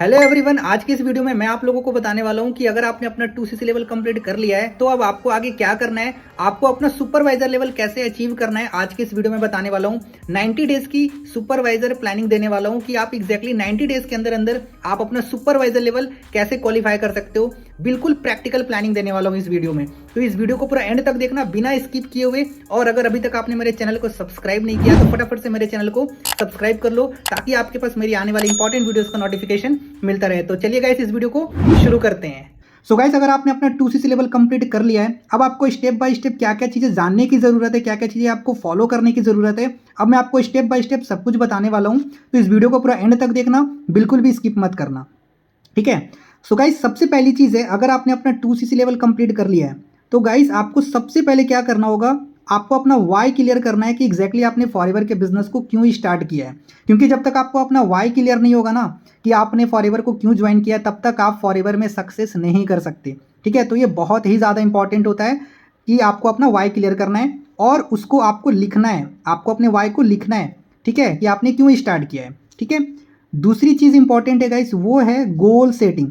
Hello everyone, आज की इस वीडियो में मैं आप लोगों को बताने वाला हूं कि अगर आपने अपना 2CC लेवल कंप्लीट कर लिया है तो अब आपको आगे क्या करना है, आपको अपना सुपरवाइजर लेवल कैसे अचीव करना है। आज की इस वीडियो में बताने वाला हूं 90 डेज की सुपरवाइजर प्लानिंग देने वाला हूं कि आप एग्जैक्टली 90 डेज के अंदर अंदर आप अपना सुपरवाइजर लेवल कैसे क्वालिफाई कर सकते हो। बिल्कुल प्रैक्टिकल प्लानिंग देने वाला हूं इस वीडियो में, तो इस वीडियो को पूरा एंड तक देखना बिना स्किप किए हुए। और अगर अभी तक आपने मेरे चैनल को सब्सक्राइब नहीं किया तो फटाफट से मेरे चैनल को सब्सक्राइब कर लो ताकि आपके पास मेरी आने वाली इंपॉर्टेंट वीडियोस का नोटिफिकेशन मिलता रहे। तो चलिए गाइस, इस वीडियो को शुरू करते हैं। सो गाइस, अगर आपने अपना 2CC लेवल कंप्लीट कर लिया है, अब आपको स्टेप बाय स्टेप क्या क्या चीजें जानने की जरूरत है, क्या क्या चीजें आपको फॉलो करने की जरूरत है, अब मैं आपको स्टेप बाय स्टेप सब कुछ बताने वाला हूं। तो इस वीडियो को पूरा एंड तक देखना, बिल्कुल भी स्किप मत करना, ठीक है। सो गाइस, सबसे पहली चीज है, अगर आपने अपना 2CC लेवल कंप्लीट कर लिया है तो गाइस आपको सबसे पहले क्या करना होगा, आपको अपना वाई क्लियर करना है कि एग्जैक्टली आपने फॉरएवर के बिजनेस को क्यों स्टार्ट किया है। क्योंकि जब तक आपको अपना वाई क्लियर नहीं होगा ना कि आपने फॉरएवर को क्यों ज्वाइन किया, तब तक आप फॉरएवर में सक्सेस नहीं कर सकते, ठीक है। तो ये बहुत ही ज़्यादा इंपॉर्टेंट होता है कि आपको अपना वाई क्लियर करना है और उसको आपको लिखना है, आपको अपने वाई को लिखना है, ठीक है, कि आपने क्यों स्टार्ट किया है, ठीक है। दूसरी चीज़ इंपॉर्टेंट है गाइस, वो है गोल सेटिंग।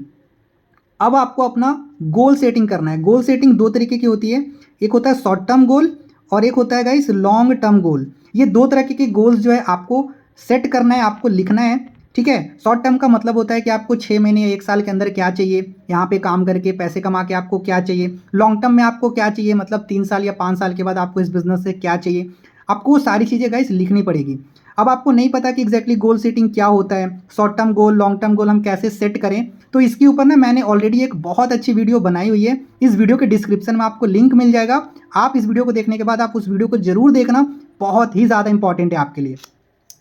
अब आपको अपना गोल सेटिंग करना है। गोल सेटिंग दो तरीके की होती है, एक होता है शॉर्ट टर्म गोल और एक होता है गाइस लॉन्ग टर्म गोल। ये दो तरह के गोल्स जो है आपको सेट करना है, आपको लिखना है, ठीक है। शॉर्ट टर्म का मतलब होता है कि आपको 6 महीने या 1 साल के अंदर क्या चाहिए, यहाँ पे काम करके पैसे कमा के आपको क्या चाहिए। लॉन्ग टर्म में आपको क्या चाहिए, मतलब 3 साल या 5 साल के बाद आपको इस बिजनेस से क्या चाहिए। आपको वो सारी चीज़ें गाइस लिखनी पड़ेगी। अब आपको नहीं पता कि एग्जैक्टली गोल सेटिंग क्या होता है, short term goal long term goal हम कैसे सेट करें, तो इसके ऊपर ना मैंने ऑलरेडी एक बहुत अच्छी वीडियो बनाई हुई है। इस वीडियो के डिस्क्रिप्शन में आपको लिंक मिल जाएगा। आप इस वीडियो को देखने के बाद आप उस वीडियो को जरूर देखना, बहुत ही ज़्यादा इंपॉर्टेंट है आपके लिए,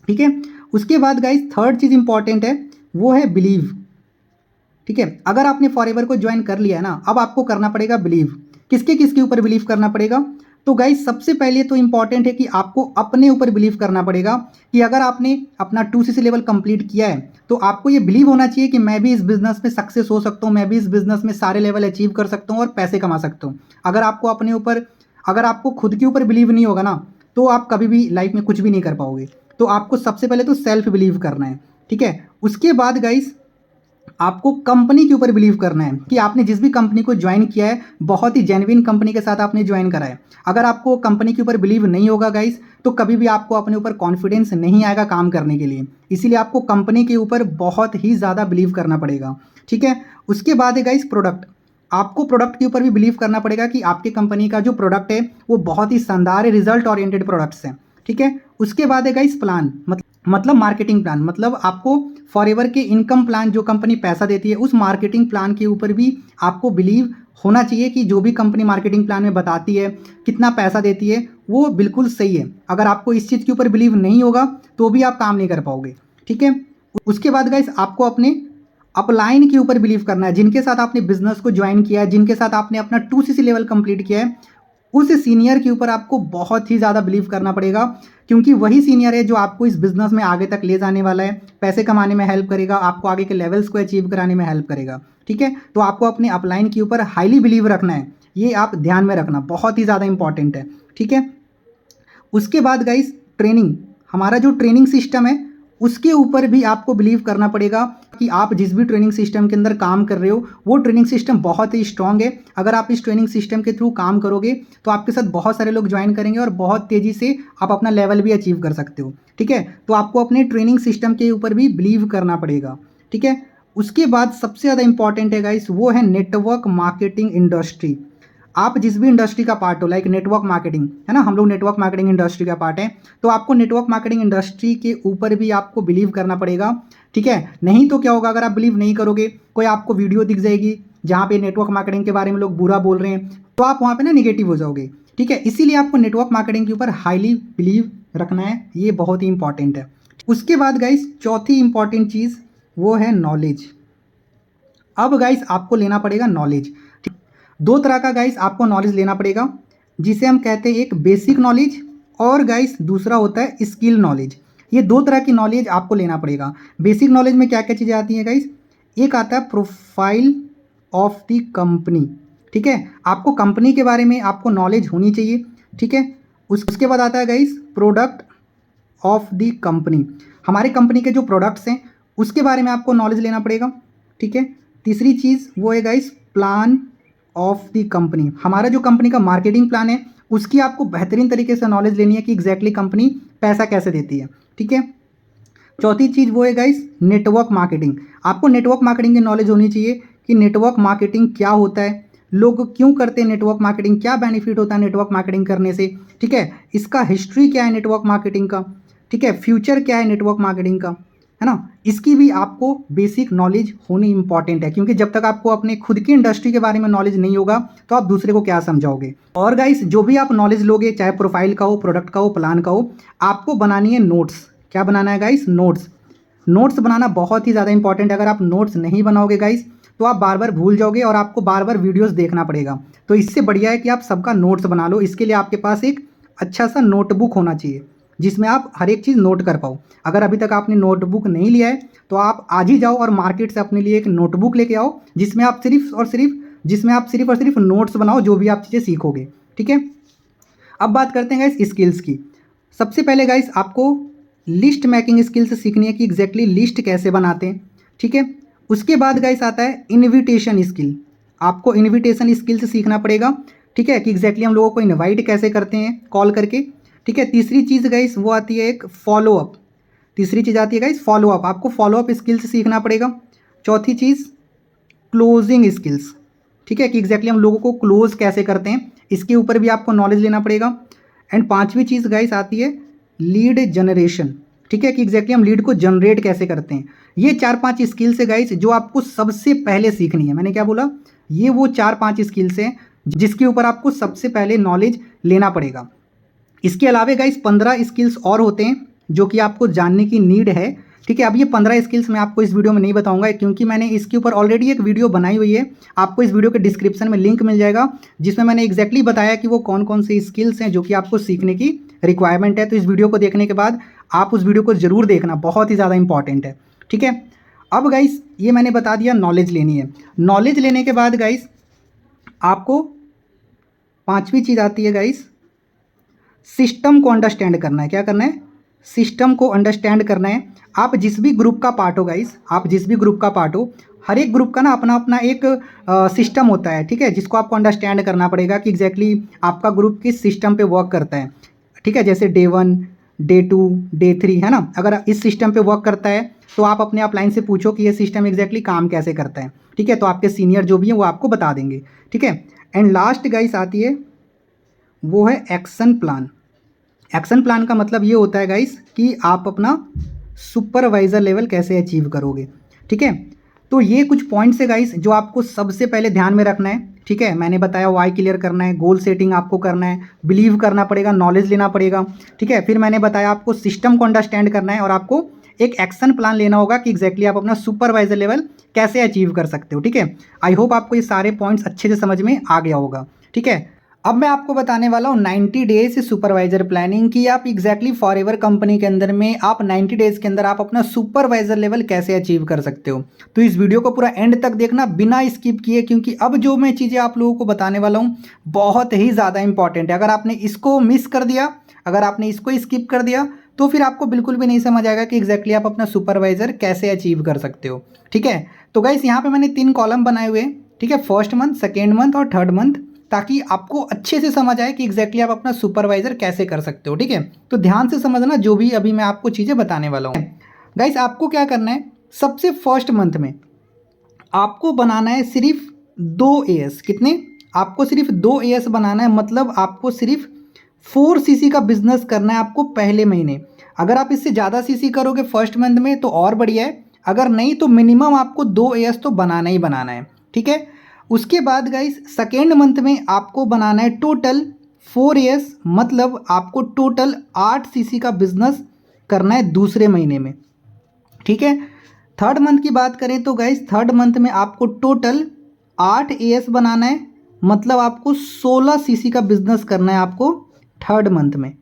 ठीक है। उसके बाद गाइस थर्ड चीज़ इंपॉर्टेंट है, वो है बिलीव, ठीक है। अगर आपने फॉरएवर को ज्वाइन कर लिया है ना, अब आपको करना पड़ेगा बिलीव। किसके किसके ऊपर बिलीव करना पड़ेगा, तो गाइस सबसे पहले तो इंपॉर्टेंट है कि आपको अपने ऊपर बिलीव करना पड़ेगा कि अगर आपने अपना 2CC लेवल कंप्लीट किया है तो आपको ये बिलीव होना चाहिए कि मैं भी इस बिजनेस में सक्सेस हो सकता हूँ, मैं भी इस बिजनेस में सारे लेवल अचीव कर सकता हूँ और पैसे कमा सकता हूँ। अगर आपको अपने ऊपर, अगर आपको खुद के ऊपर बिलीव नहीं होगा ना, तो आप कभी भी लाइफ में कुछ भी नहीं कर पाओगे। तो आपको सबसे पहले तो सेल्फ बिलीव करना है, ठीक है। उसके बाद गाइस आपको कंपनी के ऊपर बिलीव करना है कि आपने जिस भी कंपनी को ज्वाइन किया है बहुत ही जेन्युइन कंपनी के साथ आपने ज्वाइन करा है। अगर आपको कंपनी के ऊपर बिलीव नहीं होगा गाइस, तो कभी भी आपको अपने ऊपर कॉन्फिडेंस नहीं आएगा काम करने के लिए। इसीलिए आपको कंपनी के ऊपर बहुत ही ज़्यादा बिलीव करना पड़ेगा, ठीक है। उसके बाद है गाइस प्रोडक्ट। आपको प्रोडक्ट के ऊपर भी बिलीव करना पड़ेगा कि आपकी कंपनी का जो प्रोडक्ट है वो बहुत ही शानदार रिजल्ट ओरिएंटेड प्रोडक्ट्स हैं, ठीक है। उसके बाद है गाइस प्लान, मतलब मार्केटिंग प्लान, मतलब आपको फॉरएवर के इनकम प्लान जो कंपनी पैसा देती है उस मार्केटिंग प्लान के ऊपर भी आपको बिलीव होना चाहिए कि जो भी कंपनी मार्केटिंग प्लान में बताती है, कितना पैसा देती है, वो बिल्कुल सही है। अगर आपको इस चीज़ के ऊपर बिलीव नहीं होगा तो भी आप काम नहीं कर पाओगे, ठीक है। उसके बाद गाइस आपको अपने अपलाइन के ऊपर बिलीव करना है, जिनके साथ आपने बिजनेस को ज्वाइन किया है, जिनके साथ आपने अपना 2CC लेवल कंप्लीट किया है, उस सीनियर के ऊपर आपको बहुत ही ज़्यादा बिलीव करना पड़ेगा। क्योंकि वही सीनियर है जो आपको इस बिजनेस में आगे तक ले जाने वाला है, पैसे कमाने में हेल्प करेगा, आपको आगे के लेवल्स को अचीव कराने में हेल्प करेगा, ठीक है। तो आपको अपने अपलाइन के ऊपर हाईली बिलीव रखना है, ये आप ध्यान में रखना, बहुत ही ज़्यादा इंपॉर्टेंट है, ठीक है। उसके बाद गाइस ट्रेनिंग, हमारा जो ट्रेनिंग सिस्टम है उसके ऊपर भी आपको बिलीव करना पड़ेगा कि आप जिस भी ट्रेनिंग सिस्टम के अंदर काम कर रहे हो वो ट्रेनिंग सिस्टम बहुत ही स्ट्रांग है। अगर आप इस ट्रेनिंग सिस्टम के थ्रू काम करोगे तो आपके साथ बहुत सारे लोग ज्वाइन करेंगे और बहुत तेज़ी से आप अपना लेवल भी अचीव कर सकते हो, ठीक है। तो आपको अपने ट्रेनिंग सिस्टम के ऊपर भी बिलीव करना पड़ेगा, ठीक है। उसके बाद सबसे ज़्यादा इंपॉर्टेंट है गाइस, वो है नेटवर्क मार्केटिंग इंडस्ट्री। आप जिस भी इंडस्ट्री का पार्ट हो, लाइक नेटवर्क मार्केटिंग है ना, हम लोग नेटवर्क मार्केटिंग इंडस्ट्री का पार्ट है, तो आपको नेटवर्क मार्केटिंग इंडस्ट्री के ऊपर भी आपको बिलीव करना पड़ेगा, ठीक है। नहीं तो क्या होगा, अगर आप बिलीव नहीं करोगे, कोई आपको वीडियो दिख जाएगी जहाँ पे नेटवर्क मार्केटिंग के बारे में लोग बुरा बोल रहे हैं, तो आप वहाँ पे ना निगेटिव हो जाओगे, ठीक है। इसीलिए आपको नेटवर्क मार्केटिंग के ऊपर हाईली बिलीव रखना है, ये बहुत ही इंपॉर्टेंट है। उसके बाद गाइस चौथी इंपॉर्टेंट चीज़ वो है नॉलेज। अब गाइस आपको लेना पड़ेगा नॉलेज। दो तरह का गाइस आपको नॉलेज लेना पड़ेगा, जिसे हम कहते हैं एक बेसिक नॉलेज और गाइस दूसरा होता है स्किल नॉलेज। ये दो तरह की नॉलेज आपको लेना पड़ेगा। बेसिक नॉलेज में क्या क्या चीज़ें आती हैं गाइस, एक आता है प्रोफाइल ऑफ द कंपनी, ठीक है। आपको कंपनी के बारे में आपको नॉलेज होनी चाहिए, ठीक है। उसके बाद आता है guys product of the company. हमारी कंपनी के जो प्रोडक्ट्स हैं उसके बारे में आपको नॉलेज लेना पड़ेगा, ठीक है। तीसरी चीज़ वो है guys plan of the company, हमारा जो कंपनी का मार्केटिंग प्लान है उसकी आपको बेहतरीन तरीके से नॉलेज लेनी है कि एग्जैक्टली कंपनी पैसा कैसे देती है, ठीक है। चौथी चीज़ वो है गाइस नेटवर्क मार्केटिंग, आपको नेटवर्क मार्केटिंग की नॉलेज होनी चाहिए कि नेटवर्क मार्केटिंग क्या होता है, लोग क्यों करते हैं नेटवर्क मार्केटिंग, क्या बेनिफिट होता है नेटवर्क मार्केटिंग करने से, ठीक है। इसका हिस्ट्री क्या है नेटवर्क मार्केटिंग का, ठीक है, फ्यूचर क्या है नेटवर्क मार्केटिंग का, है ना। इसकी भी आपको बेसिक नॉलेज होनी इंपॉर्टेंट है, क्योंकि जब तक आपको अपने खुद की इंडस्ट्री के बारे में नॉलेज नहीं होगा तो आप दूसरे को क्या समझाओगे। और गाइस जो भी आप नॉलेज लोगे, चाहे प्रोफाइल का हो, प्रोडक्ट का हो, प्लान का हो, आपको बनानी है नोट्स। क्या बनाना है गाइस? नोट्स। नोट्स बनाना बहुत ही ज़्यादा इंपॉर्टेंट है। अगर आप नोट्स नहीं बनाओगे गाइस तो आप बार बार भूल जाओगे और आपको बार बार वीडियोस देखना पड़ेगा। तो इससे बढ़िया है कि आप सबका नोट्स बना लो। इसके लिए आपके पास एक अच्छा सा नोटबुक होना चाहिए जिसमें आप हर एक चीज़ नोट कर पाओ। अगर अभी तक आपने नोटबुक नहीं लिया है तो आप आज ही जाओ और मार्केट से अपने लिए एक नोटबुक लेके आओ जिसमें आप सिर्फ और सिर्फ नोट्स बनाओ जो भी आप चीज़ें सीखोगे, ठीक है। अब बात करते हैं गाइस स्किल्स की। सबसे पहले गाइस आपको लिस्ट मेकिंग स्किल्स सीखनी है कि एग्जैक्टली लिस्ट कैसे बनाते हैं, ठीक है। उसके बाद गाइस आता है इनविटेशन स्किल, आपको इनविटेशन स्किल्स सीखना पड़ेगा, ठीक है, कि एग्जैक्टली हम लोगों को इनवाइट कैसे करते हैं कॉल करके, ठीक है। तीसरी चीज़ गाइस वो आती है एक फॉलोअप, तीसरी चीज़ आती है गाइस फॉलोअप, आपको फॉलोअप स्किल्स सीखना पड़ेगा। चौथी चीज़ क्लोजिंग स्किल्स, ठीक है, कि एग्जैक्टली हम लोगों को क्लोज कैसे करते हैं, इसके ऊपर भी आपको नॉलेज लेना पड़ेगा। एंड पांचवी चीज़ गाइस आती है लीड जनरेशन, ठीक है, कि एग्जैक्टली हम लीड को जनरेट कैसे करते हैं। ये 4-5 स्किल्स है गाइस जो आपको सबसे पहले सीखनी है। मैंने क्या बोला? ये वो 4-5 स्किल्स हैं जिसके ऊपर आपको सबसे पहले नॉलेज लेना पड़ेगा। इसके अलावा गाइस 15 स्किल्स और होते हैं जो कि आपको जानने की नीड है, ठीक है। अब ये 15 स्किल्स मैं आपको इस वीडियो में नहीं बताऊंगा क्योंकि मैंने इसके ऊपर ऑलरेडी एक वीडियो बनाई हुई है। आपको इस वीडियो के डिस्क्रिप्शन में लिंक मिल जाएगा जिसमें मैंने एग्जैक्टली बताया कि वो कौन कौन से स्किल्स हैं जो कि आपको सीखने की रिक्वायरमेंट है। तो इस वीडियो को देखने के बाद आप उस वीडियो को ज़रूर देखना, बहुत ही ज़्यादा इंपॉर्टेंट है, ठीक है। अब गाइस ये मैंने बता दिया नॉलेज लेनी है। नॉलेज लेने के बाद गाइस आपको पांचवी चीज़ आती है गाइस सिस्टम को अंडरस्टैंड करना है। क्या करना है? सिस्टम को अंडरस्टैंड करना है। आप जिस भी ग्रुप का पार्ट हो गाइस, आप जिस भी ग्रुप का पार्ट हो, हर एक ग्रुप का ना अपना अपना एक सिस्टम होता है, ठीक है, जिसको आपको अंडरस्टैंड करना पड़ेगा कि एग्जैक्टली आपका ग्रुप किस सिस्टम पे वर्क करता है, ठीक है। जैसे डे 1, डे 2, डे 3, है ना। अगर इस सिस्टम पे वर्क करता है तो आप अपने आप लाइन से पूछो कि ये सिस्टम एग्जैक्टली काम कैसे करता है, ठीक है। तो आपके सीनियर जो भी हैं वो आपको बता देंगे, ठीक है। एंड लास्ट गाइस आती है वो है एक्शन प्लान। एक्शन प्लान का मतलब ये होता है गाइस कि आप अपना सुपरवाइजर लेवल कैसे अचीव करोगे, ठीक है। तो ये कुछ पॉइंट्स है गाइस जो आपको सबसे पहले ध्यान में रखना है, ठीक है। मैंने बताया वाई क्लियर करना है, गोल सेटिंग आपको करना है, बिलीव करना पड़ेगा, नॉलेज लेना पड़ेगा, ठीक है। फिर मैंने बताया आपको सिस्टम को अंडरस्टैंड करना है और आपको एक एक्शन प्लान लेना होगा कि एग्जैक्टली आप अपना सुपरवाइजर लेवल कैसे अचीव कर सकते हो, ठीक है। आई होप आपको ये सारे पॉइंट्स अच्छे से समझ में आ गया होगा, ठीक है। अब मैं आपको बताने वाला हूँ 90 डेज सुपरवाइजर प्लानिंग की आप एग्जैक्टली फॉरएवर कंपनी के अंदर में आप 90 डेज के अंदर आप अपना सुपरवाइजर लेवल कैसे अचीव कर सकते हो। तो इस वीडियो को पूरा एंड तक देखना बिना स्किप किए, क्योंकि अब जो मैं चीज़ें आप लोगों को बताने वाला हूँ बहुत ही ज़्यादा इंपॉर्टेंट है। अगर आपने इसको मिस कर दिया, अगर आपने इसको स्किप कर दिया तो फिर आपको बिल्कुल भी नहीं समझ आएगा कि एग्जैक्टली आप अपना सुपरवाइजर कैसे अचीव कर सकते हो, ठीक है। तो गाइस यहाँ पे मैंने 3 कॉलम बनाए हुए हैं, ठीक है, फर्स्ट मंथ, सेकेंड मंथ और थर्ड मंथ, ताकि आपको अच्छे से समझ आए कि एग्जैक्टली आप अपना सुपरवाइजर कैसे कर सकते हो, ठीक है। तो ध्यान से समझना जो भी अभी मैं आपको चीज़ें बताने वाला हूँ। गाइस आपको क्या करना है, सबसे फर्स्ट मंथ में आपको बनाना है सिर्फ 2 AS। कितने? आपको सिर्फ 2 AS बनाना है, मतलब आपको सिर्फ 4 CC का बिजनेस करना है आपको पहले महीने। अगर आप इससे ज़्यादा CC करोगे फर्स्ट मंथ में तो और बढ़िया है, अगर नहीं तो मिनिमम आपको 2 AS तो बनाना ही बनाना है, ठीक है। उसके बाद गाइस सेकेंड मंथ में आपको बनाना है टोटल 4 AS, मतलब आपको टोटल 8 CC का बिजनेस करना है दूसरे महीने में, ठीक है। थर्ड मंथ की बात करें तो गाइस थर्ड मंथ में आपको टोटल 8 AS बनाना है, मतलब आपको 16 CC का बिजनेस करना है आपको थर्ड मंथ में,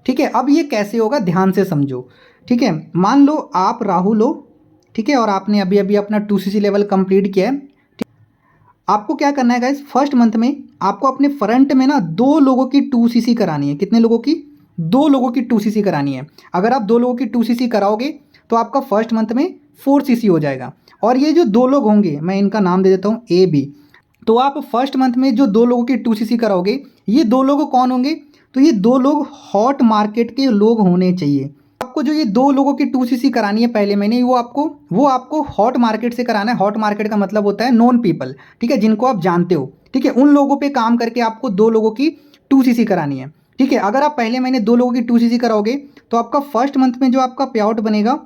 ठीक है। अब ये कैसे होगा ध्यान से समझो, ठीक है। मान लो आप राहुल हो, ठीक है, और आपने अभी अभी अपना 2 CC लेवल कंप्लीट किया है। आपको क्या करना है गाइस, फर्स्ट मंथ में आपको अपने फ्रंट में ना 2 लोगों की 2 CC करानी है। कितने लोगों की? 2 लोगों की 2 CC करानी है। अगर आप 2 लोगों की 2 CC कराओगे तो आपका फर्स्ट मंथ में 4 सीसी हो जाएगा। और ये जो 2 लोग होंगे, मैं इनका नाम दे देता हूँ ए बी। तो आप फर्स्ट मंथ में जो 2 लोगों की 2 सीसी कराओगे, ये 2 लोग कौन होंगे? तो ये 2 लोग हॉट मार्केट के लोग होने चाहिए। आपको जो ये 2 लोगों की 2 सीसी करानी है पहले महीने, वो आपको हॉट मार्केट से कराना है। हॉट मार्केट का मतलब होता है नॉन पीपल, ठीक है, जिनको आप जानते हो, ठीक है। उन लोगों पे काम करके आपको 2 लोगों की 2 सीसी करानी है, ठीक है। अगर आप पहले महीने 2 लोगों की 2 सीसी कराओगे तो आपका फर्स्ट मंथ में जो आपका पे आउट बनेगा,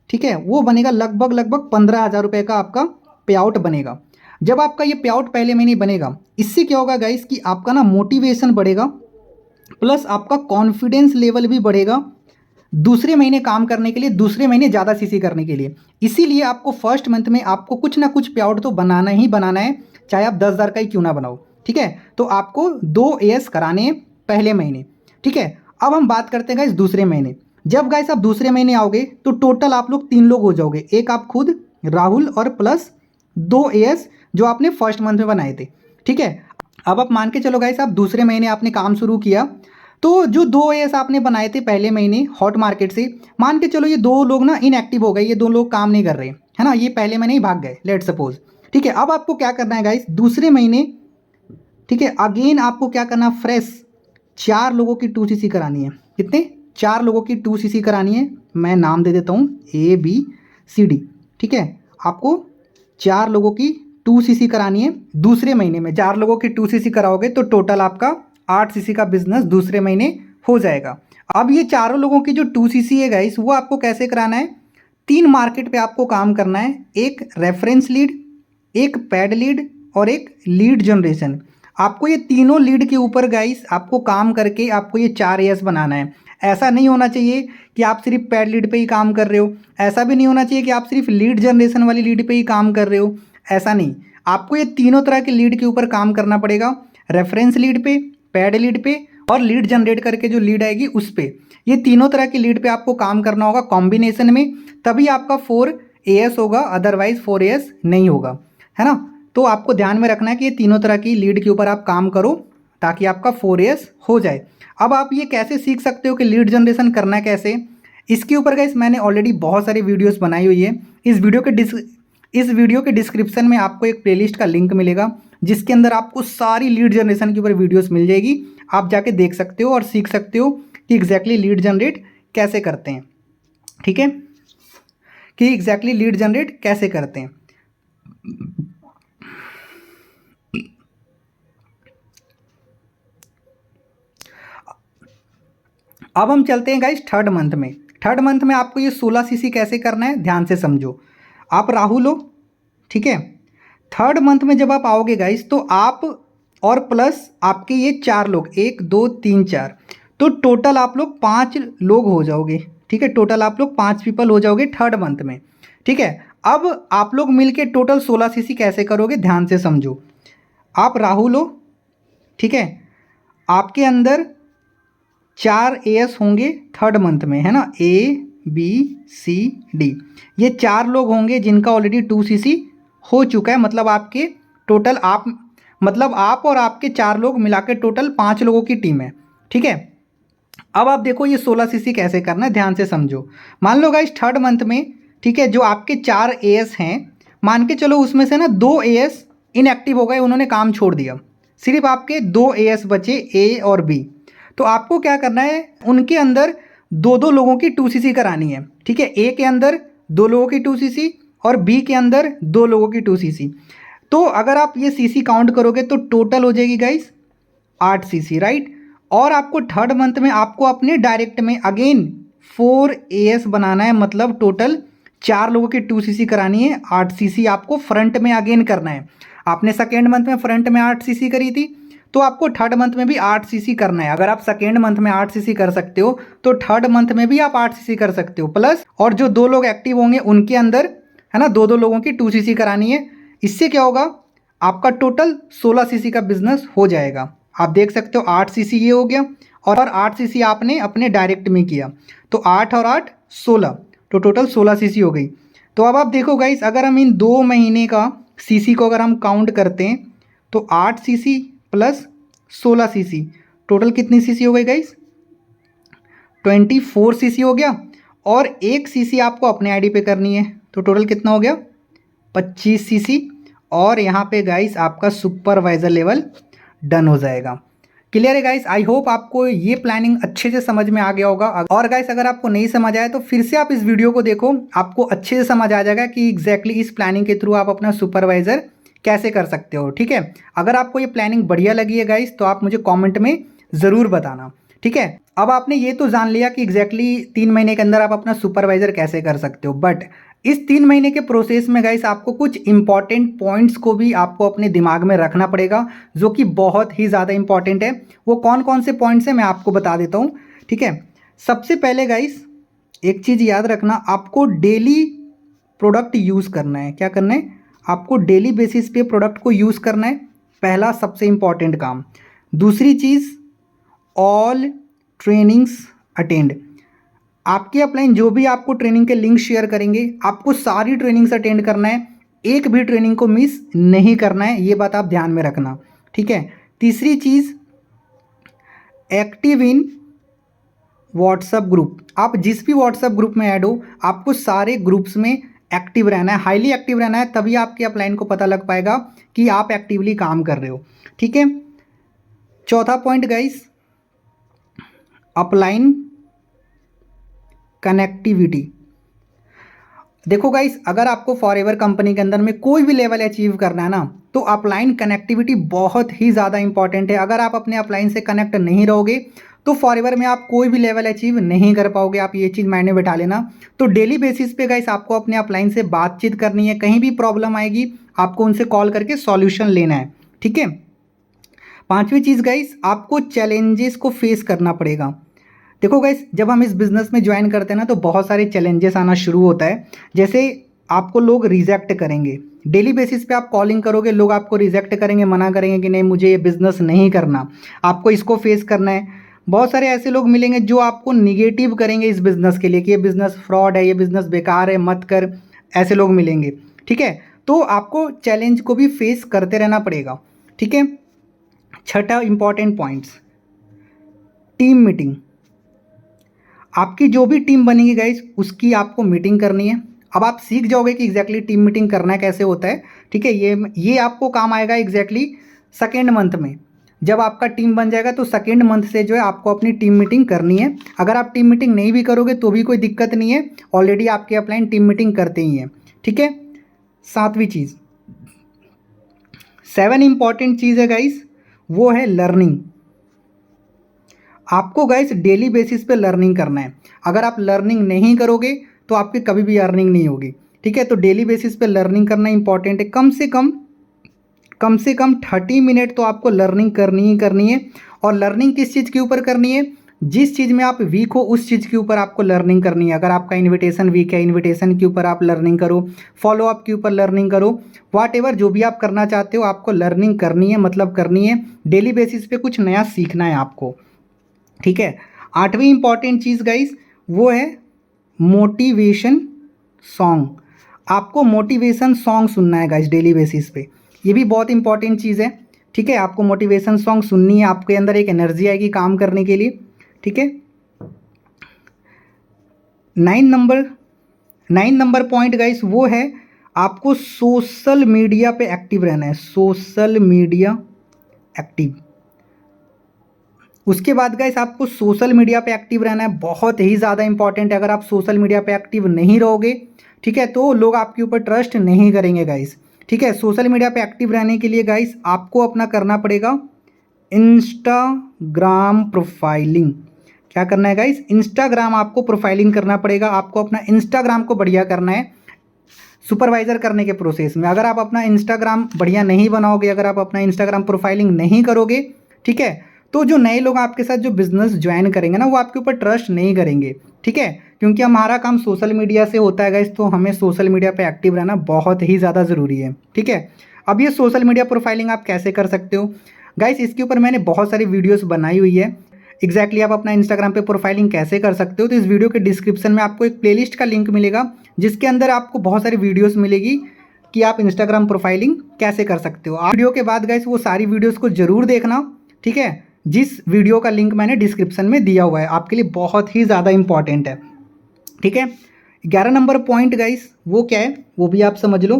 ठीक है, वो बनेगा लगभग 15,000 रुपये का आपका पे आउट बनेगा। जब आपका ये पे आउट पहले महीने बनेगा, इससे क्या होगा गाइस कि आपका ना मोटिवेशन बढ़ेगा, प्लस आपका कॉन्फिडेंस लेवल भी बढ़ेगा दूसरे महीने काम करने के लिए, दूसरे महीने ज़्यादा सीसी करने के लिए। इसीलिए आपको फर्स्ट मंथ में आपको कुछ ना कुछ पे आउट तो बनाना ही बनाना है, चाहे आप 10,000 का ही क्यों ना बनाओ, ठीक है। तो आपको 2 एएस कराने हैं पहले महीने, ठीक है। अब हम बात करते हैं गाइस दूसरे महीने। जब गाइस आप दूसरे महीने आओगे तो टोटल आप लोग 3 लोग हो जाओगे, एक आप खुद राहुल और प्लस 2 एएस जो आपने फर्स्ट मंथ में बनाए थे, ठीक है। अब आप मान के चलो गाइस, आप दूसरे महीने आपने काम शुरू किया, तो जो 2 एएस आपने बनाए थे पहले महीने हॉट मार्केट से, मान के चलो ये 2 लोग ना इनएक्टिव हो गए, ये 2 लोग काम नहीं कर रहे, है ना, ये पहले महीने ही भाग गए, लेट सपोज, ठीक है। अब आपको क्या करना है गाइस दूसरे महीने, ठीक है, अगेन आपको क्या करना, फ्रेश 4 लोगों की 2 सीसी करानी है। कितने? 4 लोगों की 2 सीसी करानी है। मैं नाम दे देता हूँ ए बी सी डी, ठीक है। आपको 4 लोगों की 2 सीसी करानी है दूसरे महीने में। 4 लोगों की 2 सीसी कराओगे तो टोटल आपका 8 सीसी का बिजनेस दूसरे महीने हो जाएगा। अब ये चारों लोगों की जो 2 सीसी है गाइस, वो आपको कैसे कराना है? 3 मार्केट पे आपको काम करना है, एक रेफरेंस लीड, एक पैड लीड और एक लीड जनरेशन। आपको ये तीनों लीड के ऊपर गाइस आपको काम करके आपको ये 4 एएस बनाना है। ऐसा नहीं होना चाहिए कि आप सिर्फ पैड लीड पे ही काम कर रहे हो, ऐसा भी नहीं होना चाहिए कि आप सिर्फ लीड जनरेशन वाली लीड पे ही काम कर रहे हो, ऐसा नहीं। आपको ये तीनों तरह के लीड के ऊपर काम करना पड़ेगा, रेफरेंस लीड पे, पैड लीड पे और लीड जनरेट करके जो लीड आएगी उस पे। ये तीनों तरह की लीड पे आपको काम करना होगा कॉम्बिनेशन में, तभी आपका 4 एएस होगा, अदरवाइज 4 एएस नहीं होगा, है ना। तो आपको ध्यान में रखना है कि ये तीनों तरह की लीड के ऊपर आप काम करो ताकि आपका 4 एएस हो जाए। अब आप ये कैसे सीख सकते हो कि लीड जनरेशन करना है कैसे, इसके ऊपर गाइस मैंने ऑलरेडी बहुत सारी वीडियोस बनाई हुई है। इस वीडियो के डिस्क्रिप्शन में आपको एक प्लेलिस्ट का लिंक मिलेगा, जिसके अंदर आपको सारी लीड जनरेशन के ऊपर वीडियोस मिल जाएगी। आप जाके देख सकते हो और सीख सकते हो कि एग्जैक्टली लीड जनरेट कैसे करते हैं, ठीक है, कि एग्जैक्टली लीड जनरेट कैसे करते हैं। अब हम चलते हैं गाइस थर्ड मंथ में। थर्ड मंथ में आपको ये 16 सीसी कैसे करना है ध्यान से समझो। आप राहुल हो, ठीक है। थर्ड मंथ में जब आप आओगे गाइस तो आप और प्लस आपके ये 4 लोग, 1 2 3 4, तो टोटल आप लोग 5 लोग हो जाओगे, ठीक है। टोटल आप लोग 5 पीपल हो जाओगे थर्ड मंथ में, ठीक है। अब आप लोग मिलके टोटल 16 सीसी कैसे करोगे ध्यान से समझो। आप राहुल हो, ठीक है, आपके अंदर 4 एएस होंगे थर्ड मंथ में, है ना, ए बी सी डी, ये 4 लोग होंगे जिनका ऑलरेडी 2 सीसी हो चुका है। मतलब आपके टोटल आप और आपके 4 लोग मिला के टोटल 5 लोगों की टीम है, ठीक है। अब आप देखो ये 16 सीसी कैसे करना है ध्यान से समझो। मान लो गाइस थर्ड मंथ में, ठीक है, जो आपके 4 एएस हैं, मान के चलो उसमें से ना 2 एएस इनएक्टिव हो गए, उन्होंने काम छोड़ दिया, सिर्फ आपके 2 एएस बचे, ए और बी। तो आपको क्या करना है, उनके अंदर 2 लोगों की 2 सीसी करानी है, ठीक है। ए के अंदर 2 लोगों की 2 सीसी और बी के अंदर 2 लोगों की 2 सीसी। तो अगर आप ये सीसी काउंट करोगे तो टोटल हो जाएगी गाइस 8 सीसी, राइट। और आपको थर्ड मंथ में आपको अपने डायरेक्ट में अगेन 4 एएस बनाना है, मतलब टोटल 4 लोगों की 2 सीसी करानी है, 8 सीसी आपको फ्रंट में अगेन करना है। आपने सेकेंड मंथ में फ्रंट में 8 सीसी करी थी, तो आपको थर्ड मंथ में भी 8 सीसी करना है। अगर आप सेकेंड मंथ में 8 सीसी कर सकते हो तो थर्ड मंथ में भी आप 8 सीसी कर सकते हो, प्लस और जो 2 लोग एक्टिव होंगे उनके अंदर, है ना, 2 लोगों की 2 सीसी करानी है। इससे क्या होगा, आपका टोटल 16 सीसी का बिजनेस हो जाएगा। आप देख सकते हो 8 सीसी ये हो गया और 8 सीसी आपने अपने डायरेक्ट में किया, तो 8 और 8 16, तो टोटल 16 सीसी हो गई। तो अब आप देखो गाइस, अगर हम इन 2 महीने का सीसी को अगर हम काउंट करते हैं तो 8 सीसी प्लस 16 सीसी, टोटल कितनी सीसी हो गई गाइस, 24 सीसी हो गया। और 1 सीसी आपको अपने आईडी पे करनी है, तो टोटल कितना हो गया 25 सीसी। और यहाँ पे गाइस आपका सुपरवाइजर लेवल डन हो जाएगा। क्लियर है गाइस? आई होप आपको ये प्लानिंग अच्छे से समझ में आ गया होगा। और गाइस अगर आपको नहीं समझ आया तो फिर से आप इस वीडियो को देखो, आपको अच्छे से समझ आ जाएगा कि एग्जैक्टली इस प्लानिंग के थ्रू आप अपना सुपरवाइजर कैसे कर सकते हो। ठीक है, अगर आपको ये प्लानिंग बढ़िया लगी है गाइस तो आप मुझे कॉमेंट में ज़रूर बताना। ठीक है, अब आपने ये तो जान लिया कि एग्जैक्टली 3 महीने के अंदर आप अपना सुपरवाइजर कैसे कर सकते हो, बट इस 3 महीने के प्रोसेस में गाइस आपको कुछ इंपॉर्टेंट पॉइंट्स को भी आपको अपने दिमाग में रखना पड़ेगा, जो कि बहुत ही ज़्यादा इंपॉर्टेंट है। वो कौन कौन से पॉइंट्स हैं मैं आपको बता देता हूँ। ठीक है, सबसे पहले गाइस एक चीज़ याद रखना, आपको डेली प्रोडक्ट यूज़ करना है। क्या करना है? आपको डेली बेसिस पे प्रोडक्ट को यूज़ करना है, पहला सबसे इंपॉर्टेंट काम। दूसरी चीज़, ऑल ट्रेनिंग्स अटेंड। आपके अपलाइन जो भी आपको ट्रेनिंग के लिंक शेयर करेंगे, आपको सारी ट्रेनिंग्स अटेंड करना है, एक भी ट्रेनिंग को मिस नहीं करना है, ये बात आप ध्यान में रखना। ठीक है, तीसरी चीज़, एक्टिव इन व्हाट्सएप ग्रुप। आप जिस भी व्हाट्सएप ग्रुप में ऐड हो, आपको सारे ग्रुप्स में एक्टिव रहना है, हाईली एक्टिव रहना है, तभी आपके अपलाइन को पता लग पाएगा कि आप एक्टिवली काम कर रहे हो। ठीक है, चौथा पॉइंट गाइस, अपलाइन कनेक्टिविटी। देखो गाइस, अगर आपको फॉरएवर कंपनी के अंदर में कोई भी लेवल अचीव करना है ना, तो अपलाइन कनेक्टिविटी बहुत ही ज़्यादा इंपॉर्टेंट है। अगर आप अपने अपलाइन से कनेक्ट नहीं रहोगे तो फॉरएवर में आप कोई भी लेवल अचीव नहीं कर पाओगे। आप ये चीज़ मायने बैठा लेना। तो डेली बेसिस पे गाइस आपको अपने अपलाइन से बातचीत करनी है, कहीं भी प्रॉब्लम आएगी आपको उनसे कॉल करके सॉल्यूशन लेना है। ठीक है, पांचवी चीज़ गाइस, आपको चैलेंजेस को फेस करना पड़ेगा। देखो गाइस, जब हम इस बिज़नेस में ज्वाइन करते हैं ना, तो बहुत सारे चैलेंजेस आना शुरू होता है। जैसे आपको लोग रिजेक्ट करेंगे, डेली बेसिस पे आप कॉलिंग करोगे, लोग आपको रिजेक्ट करेंगे, मना करेंगे कि नहीं मुझे ये बिज़नेस नहीं करना, आपको इसको फेस करना है। बहुत सारे ऐसे लोग मिलेंगे जो आपको निगेटिव करेंगे इस बिज़नेस के लिए कि ये बिज़नेस फ्रॉड है, ये बिज़नेस बेकार है, मत कर, ऐसे लोग मिलेंगे। ठीक है, तो आपको चैलेंज को भी फेस करते रहना पड़ेगा। ठीक है, छठा इंपॉर्टेंट पॉइंट्स, टीम मीटिंग। आपकी जो भी टीम बनेगी गाइस, उसकी आपको मीटिंग करनी है। अब आप सीख जाओगे कि एग्जैक्टली टीम मीटिंग करना कैसे होता है। ठीक है, ये आपको काम आएगा एग्जैक्टली सेकेंड मंथ में। जब आपका टीम बन जाएगा तो सेकेंड मंथ से जो है आपको अपनी टीम मीटिंग करनी है। अगर आप टीम मीटिंग नहीं भी करोगे तो भी कोई दिक्कत नहीं है, ऑलरेडी आपके अपलाइन टीम मीटिंग करते ही हैं। ठीक है, सातवीं चीज़, 7 इंपॉर्टेंट चीज़ है गाइस, वो है लर्निंग। आपको गाइस डेली बेसिस पे लर्निंग करना है। अगर आप लर्निंग नहीं करोगे तो आपकी कभी भी अर्निंग नहीं होगी। ठीक है, तो डेली बेसिस पे लर्निंग करना इंपॉर्टेंट है। कम से कम 30 मिनट तो आपको लर्निंग करनी ही करनी है। और लर्निंग किस चीज़ के ऊपर करनी है? जिस चीज़ में आप वीक हो उस चीज़ के ऊपर आपको लर्निंग करनी है। अगर आपका इन्विटेशन वीक है, इन्विटेशन के ऊपर आप लर्निंग करो, फॉलोअप के ऊपर लर्निंग करो, व्हाटएवर जो भी आप करना चाहते हो आपको लर्निंग करनी है, मतलब करनी है। डेली बेसिस पे कुछ नया सीखना है आपको। ठीक है, आठवीं इंपॉर्टेंट चीज़ गाइस, वो है मोटिवेशन सॉन्ग। आपको मोटिवेशन सॉन्ग सुनना है गाइस डेली बेसिस पे, ये भी बहुत इंपॉर्टेंट चीज़ है। ठीक है, आपको मोटिवेशन सॉन्ग सुननी है, आपके अंदर एक एनर्जी आएगी काम करने के लिए। ठीक है, 9 नंबर पॉइंट गाइस, वो है आपको सोशल मीडिया पे एक्टिव रहना है। Social media active. उसके बाद गाइस आपको सोशल मीडिया पे एक्टिव रहना है, बहुत ही ज़्यादा इंपॉर्टेंट है। अगर आप सोशल मीडिया पे एक्टिव नहीं रहोगे, ठीक है, तो लोग आपके ऊपर ट्रस्ट नहीं करेंगे गाइस। ठीक है, सोशल मीडिया पे एक्टिव रहने के लिए गाइस आपको अपना करना पड़ेगा इंस्टाग्राम प्रोफाइलिंग। क्या करना है गाइस? इंस्टाग्राम आपको प्रोफाइलिंग करना पड़ेगा। आपको अपना इंस्टाग्राम को बढ़िया करना है सुपरवाइजर करने के प्रोसेस में। अगर आप अपना इंस्टाग्राम बढ़िया नहीं बनाओगे, अगर आप अपना इंस्टाग्राम प्रोफाइलिंग नहीं करोगे, ठीक है, तो जो नए लोग आपके साथ जो बिजनेस ज्वाइन करेंगे ना, वो आपके ऊपर ट्रस्ट नहीं करेंगे। ठीक है, क्योंकि हमारा काम सोशल मीडिया से होता है गाइस, तो हमें सोशल मीडिया पे एक्टिव रहना बहुत ही ज़्यादा ज़रूरी है। ठीक है, अब ये सोशल मीडिया प्रोफाइलिंग आप कैसे कर सकते हो गाइस, इसके ऊपर मैंने बहुत सारी वीडियोस बनाई हुई है। एग्जैक्टली आप अपना इंस्टाग्राम पे प्रोफाइलिंग कैसे कर सकते हो, तो इस वीडियो के डिस्क्रिप्शन में आपको एक प्लेलिस्ट का लिंक मिलेगा, जिसके अंदर आपको बहुत सारी वीडियोस मिलेगी कि आप इंस्टाग्राम प्रोफाइलिंग कैसे कर सकते हो। आप वीडियो के बाद गाइस वो सारी वीडियोस को जरूर देखना। ठीक है, जिस वीडियो का लिंक मैंने डिस्क्रिप्शन में दिया हुआ है, आपके लिए बहुत ही ज़्यादा इंपॉर्टेंट है। ठीक है, 11 नंबर पॉइंट गाइस वो क्या है वो भी आप समझ लो।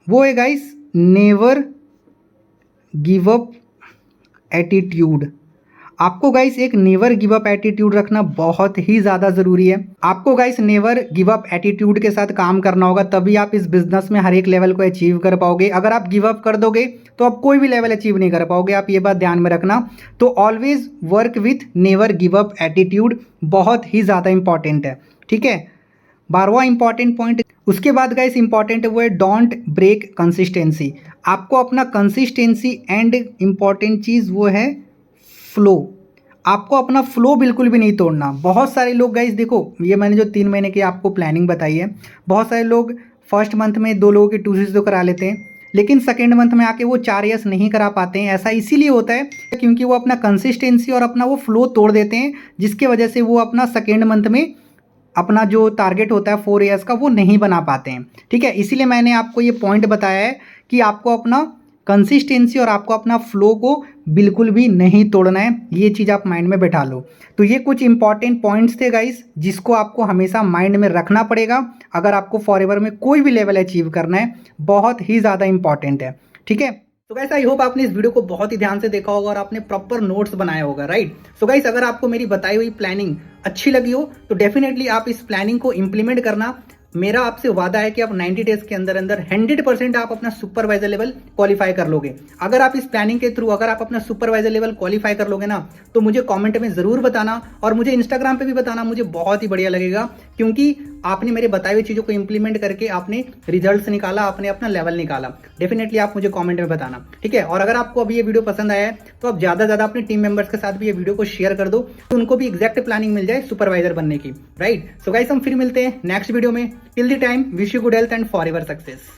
वो है guys never give up attitude. आपको गाइस एक नेवर गिव अप एटीट्यूड रखना बहुत ही ज़्यादा ज़रूरी है। आपको guys never give up attitude के साथ काम करना होगा, तभी आप इस बिजनेस में हर एक लेवल को अचीव कर पाओगे। अगर आप गिव अप कर दोगे तो आप कोई भी लेवल अचीव नहीं कर पाओगे, आप ये बात ध्यान में रखना। तो always work with never give up attitude, बहुत ही ज़्यादा इंपॉर्टेंट है, ठीक है। 12वां इंपॉर्टेंट पॉइंट, उसके बाद गाइस इंपॉर्टेंट है वो है डोंट ब्रेक कंसिस्टेंसी। आपको अपना कंसिस्टेंसी एंड इंपॉर्टेंट चीज़ वो है फ्लो। आपको अपना फ्लो बिल्कुल भी नहीं तोड़ना। बहुत सारे लोग गाइस देखो, ये मैंने जो 3 महीने की आपको प्लानिंग बताई है, बहुत सारे लोग फर्स्ट मंथ में 2 लोगों की 2 तो करा लेते हैं, लेकिन सेकेंड मंथ में आके वो 4 यस नहीं करा पाते हैं। ऐसा इसीलिए होता है क्योंकि वो अपना कंसिस्टेंसी और अपना वो फ्लो तोड़ देते हैं, जिसके वजह से वो अपना सेकेंड मंथ में अपना जो टारगेट होता है 4 ईयर्स का वो नहीं बना पाते हैं, ठीक है। इसीलिए मैंने आपको ये पॉइंट बताया है कि आपको अपना कंसिस्टेंसी और आपको अपना फ्लो को बिल्कुल भी नहीं तोड़ना है। ये चीज़ आप माइंड में बैठा लो। तो ये कुछ इंपॉर्टेंट पॉइंट्स थे गाइस, जिसको आपको हमेशा माइंड में रखना पड़ेगा अगर आपको फॉरएवर में कोई भी लेवल अचीव करना है। बहुत ही ज़्यादा इंपॉर्टेंट है, ठीक है। तो गाइस आई होप आपने इस वीडियो को बहुत ही ध्यान से देखा होगा और आपने प्रॉपर नोट्स बनाया होगा, राइट। सो गाइस अगर आपको मेरी बताई हुई प्लानिंग अच्छी लगी हो तो डेफिनेटली आप इस प्लानिंग को इंप्लीमेंट करना। मेरा आपसे वादा है कि आप 90 डेज के अंदर अंदर 100% आप अपना सुपरवाइजर लेवल क्वालिफाई कर लोगे। अगर आप इस प्लानिंग के थ्रू अगर आप अपना सुपरवाइजर लेवल क्वालिफाई कर लोगे ना, तो मुझे कमेंट में जरूर बताना और मुझे इंस्टाग्राम पे भी बताना। मुझे बहुत ही बढ़िया लगेगा क्योंकि आपने मेरे बताई हुई चीज़ों को इंप्लीमेंट करके आपने रिजल्ट्स निकाला, आपने अपना लेवल निकाला। डेफिनेटली आप मुझे कमेंट में बताना, ठीक है। और अगर आपको अभी ये वीडियो पसंद आया है तो आप ज़्यादा से ज़्यादा अपने टीम मेंबर्स के साथ भी ये वीडियो को शेयर कर दो, तो उनको भी एग्जैक्ट प्लानिंग मिल जाए सुपरवाइजर बनने की, राइट। सो गाइस हम फिर मिलते हैं नेक्स्ट वीडियो में। Till the time wish you good health and forever success.